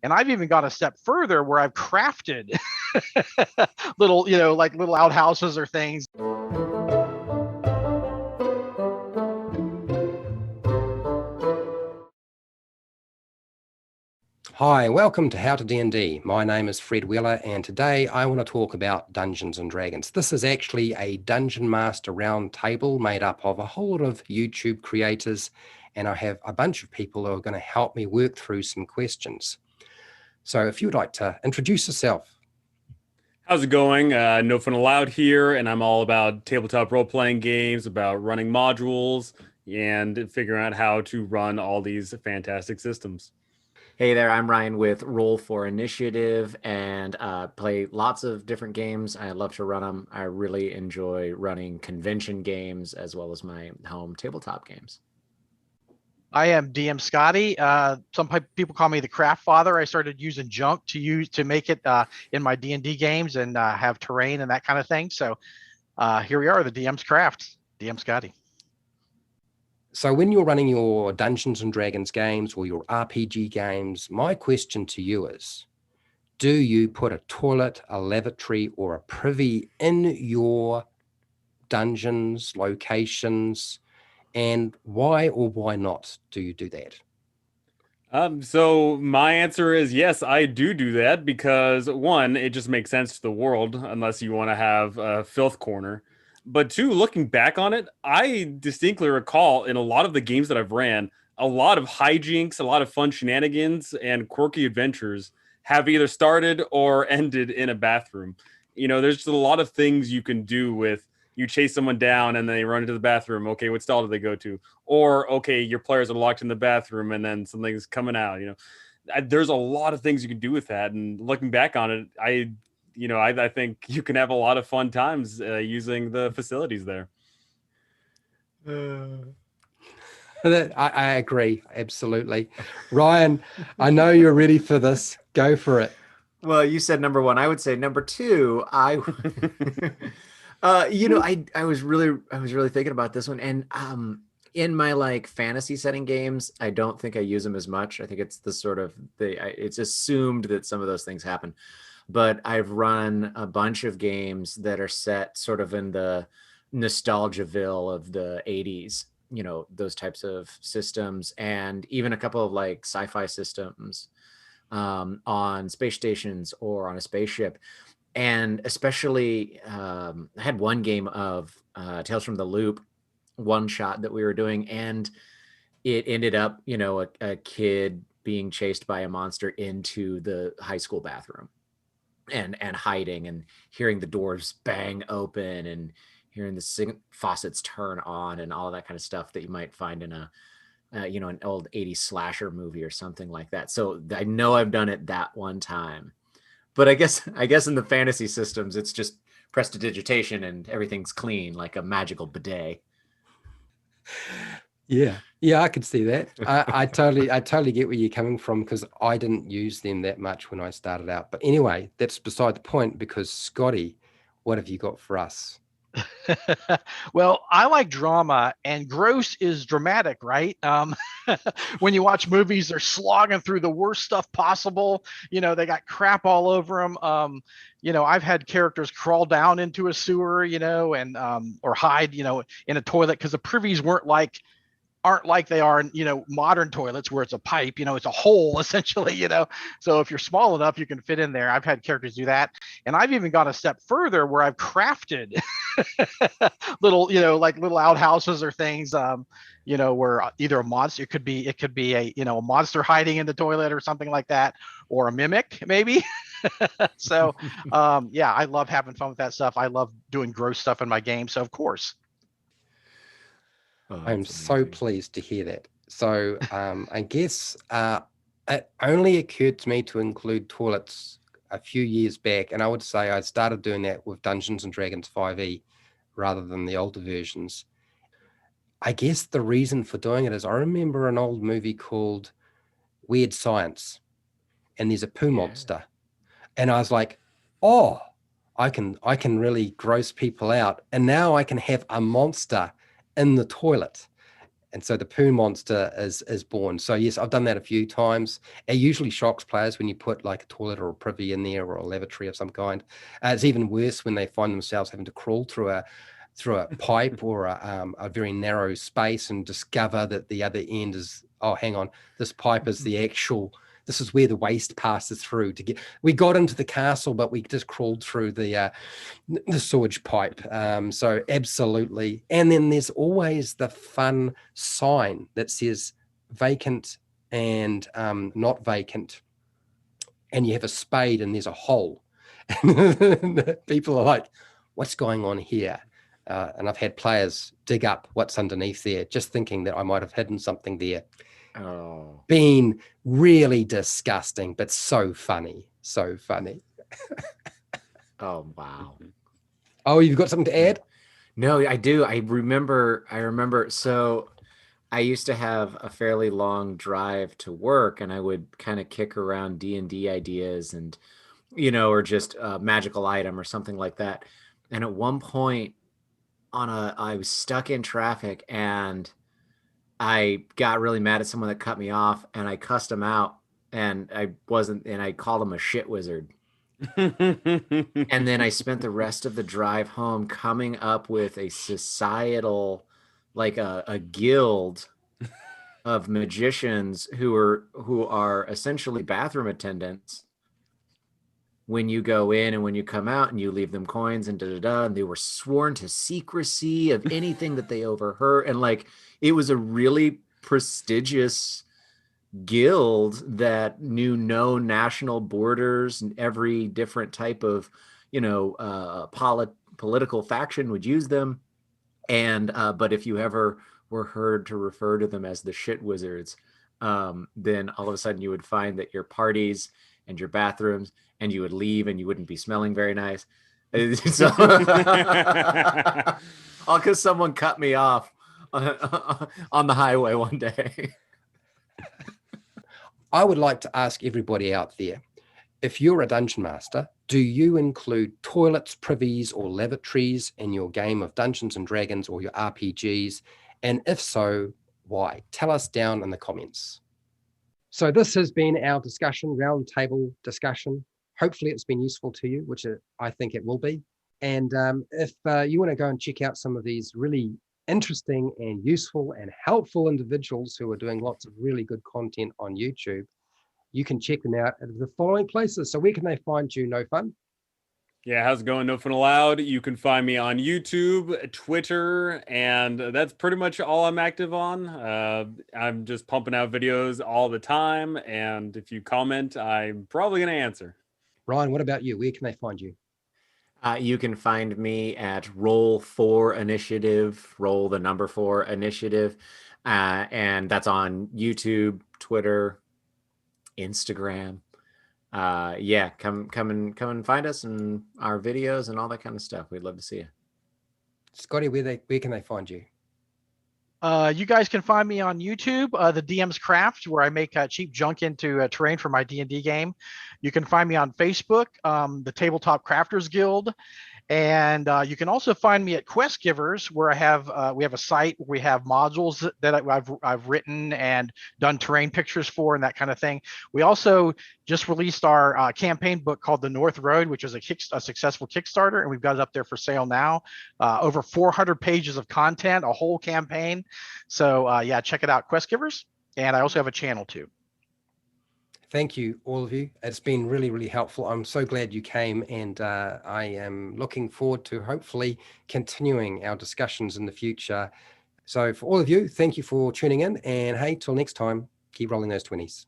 And I've even gone a step further where I've crafted little, like little outhouses or things. Hi, welcome to How to D&D. My name is Fred Wheeler, and today I want to talk about Dungeons and Dragons. This is actually a Dungeon Master round table made up of a whole lot of YouTube creators, and I have a bunch of people who are going to help me work through some questions. So if you'd like to introduce yourself. How's it going? No Fun Allowed here, and I'm all about tabletop role-playing games, about running modules, and figuring out how to run all these fantastic systems. Hey there, I'm Ryan with Roll for Initiative and play lots of different games. I love to run them. I really enjoy running convention games as well as my home tabletop games. I am DM Scotty. Some people call me the craft father. I started using junk to make it in my D&D games and have terrain and that kind of thing. So here we are, the DM's craft, DM Scotty. So when you're running your Dungeons and Dragons games or your RPG games, my question to you is, do you put a toilet, a lavatory, or a privy in your dungeons, locations, and why or why not do you do that? So my answer is yes, I do that because one, it just makes sense to the world unless you want to have a filth corner. But two, looking back on it, I distinctly recall in a lot of the games that I've ran, a lot of hijinks, a lot of fun shenanigans, and quirky adventures have either started or ended in a bathroom. There's just a lot of things you can do with you chase someone down and they run into the bathroom. Okay, what stall do they go to? Or, okay, your players are locked in the bathroom and then something's coming out. There's a lot of things you can do with that. And looking back on it, I think you can have a lot of fun times using the facilities there. I agree, absolutely. Ryan, I know you're ready for this. Go for it. Well, you said number one. I would say number two. I was really thinking about this one, and in my like fantasy setting games, I don't think I use them as much. I think it's it's assumed that some of those things happen. But I've run a bunch of games that are set sort of in the nostalgiaville of the 80s, those types of systems, and even a couple of like sci-fi systems on space stations or on a spaceship. And especially I had one game of Tales from the Loop one shot that we were doing, and it ended up, a kid being chased by a monster into the high school bathroom and hiding and hearing the doors bang open and hearing the faucets turn on and all of that kind of stuff that you might find in an old 80s slasher movie or something like that. So I know I've done it that one time. But I guess in the fantasy systems, it's just prestidigitation and everything's clean, like a magical bidet. Yeah, I could see that. I totally get where you're coming from, because I didn't use them that much when I started out. But anyway, that's beside the point, because Scotty, what have you got for us? Well, I like drama, and gross is dramatic, right? When you watch movies, they're slogging through the worst stuff possible. They got crap all over them. I've had characters crawl down into a sewer, and or hide, in a toilet, because the privies aren't like they are in, modern toilets where it's a pipe, it's a hole essentially, so if you're small enough, you can fit in there. I've had characters do that. And I've even gone a step further where I've crafted little, like little outhouses or things, where either a monster, it could be a monster hiding in the toilet or something like that, or a mimic maybe. So yeah, I love having fun with that stuff. I love doing gross stuff in my game, so of course. Oh, I'm that's so amazing. pleased to hear that. So I guess it only occurred to me to include toilets a few years back, and I would say I started doing that with Dungeons and Dragons 5e rather than the older versions. I guess the reason for doing it is I remember an old movie called Weird Science, and there's a poo Yeah. monster, and I was like, oh, I can really gross people out, and now I can have a monster in the toilet. And so the poo monster is born. So yes, I've done that a few times. It usually shocks players when you put like a toilet or a privy in there or a lavatory of some kind. It's even worse when they find themselves having to crawl through a pipe or a very narrow space and discover that the other end is, oh, hang on, this pipe is the actual, this is where the waste passes through to get, we got into the castle, but we just crawled through the sewage pipe. So absolutely. And then there's always the fun sign that says vacant and not vacant. And you have a spade and there's a hole. And people are like, what's going on here? And I've had players dig up what's underneath there, just thinking that I might have hidden something there. Oh, Been really disgusting, but so funny. So funny. oh, wow. Oh, you've got something to add? No, I do. I remember. So I used to have a fairly long drive to work, and I would kind of kick around D&D ideas and, or just a magical item or something like that. And at one point I was stuck in traffic and I got really mad at someone that cut me off, and I cussed him out, and I called him a shit wizard. And then I spent the rest of the drive home coming up with a societal, like a guild of magicians who are essentially bathroom attendants. When you go in and when you come out, and you leave them coins and and they were sworn to secrecy of anything that they overheard. And like, it was a really prestigious guild that knew no national borders, and every different type of, political faction would use them. And but if you ever were heard to refer to them as the shit wizards, then all of a sudden you would find that your parties and your bathrooms, and you would leave and you wouldn't be smelling very nice. So, all because someone cut me off on the highway one day. I would like to ask everybody out there, if you're a dungeon master, do you include toilets, privies, or lavatories in your game of Dungeons and Dragons or your RPGs? And if so, why? Tell us down in the comments. So this has been our discussion, roundtable discussion. Hopefully it's been useful to you, which I think it will be. And if you want to go and check out some of these really interesting and useful and helpful individuals who are doing lots of really good content on YouTube, you can check them out at the following places. So where can they find you, No Fun? Yeah, how's it going? No Fun Allowed. You can find me on YouTube, Twitter, and that's pretty much all I'm active on. I'm just pumping out videos all the time, and if you comment, I'm probably going to answer. Ryan, what about you? Where can they find you? You can find me at Roll4 Initiative, roll the number 4 Initiative, and that's on YouTube, Twitter, Instagram. Yeah, come and find us and our videos and all that kind of stuff. We'd love to see you. Scotty, where can they find you? You guys can find me on YouTube, the DM's Craft, where I make cheap junk into terrain for my D&D game. You can find me on Facebook, the Tabletop Crafters Guild. And you can also find me at Quest Givers, where we have a site where we have modules that I've written and done terrain pictures for and that kind of thing. We also just released our campaign book called The North Road, which is a successful Kickstarter, and we've got it up there for sale now. Over 400 pages of content, a whole campaign. So yeah, check it out, Quest Givers. And I also have a channel too. Thank you, all of you. It's been really, really helpful. I'm so glad you came, and I am looking forward to hopefully continuing our discussions in the future. So for all of you, thank you for tuning in, and hey, till next time, keep rolling those 20s.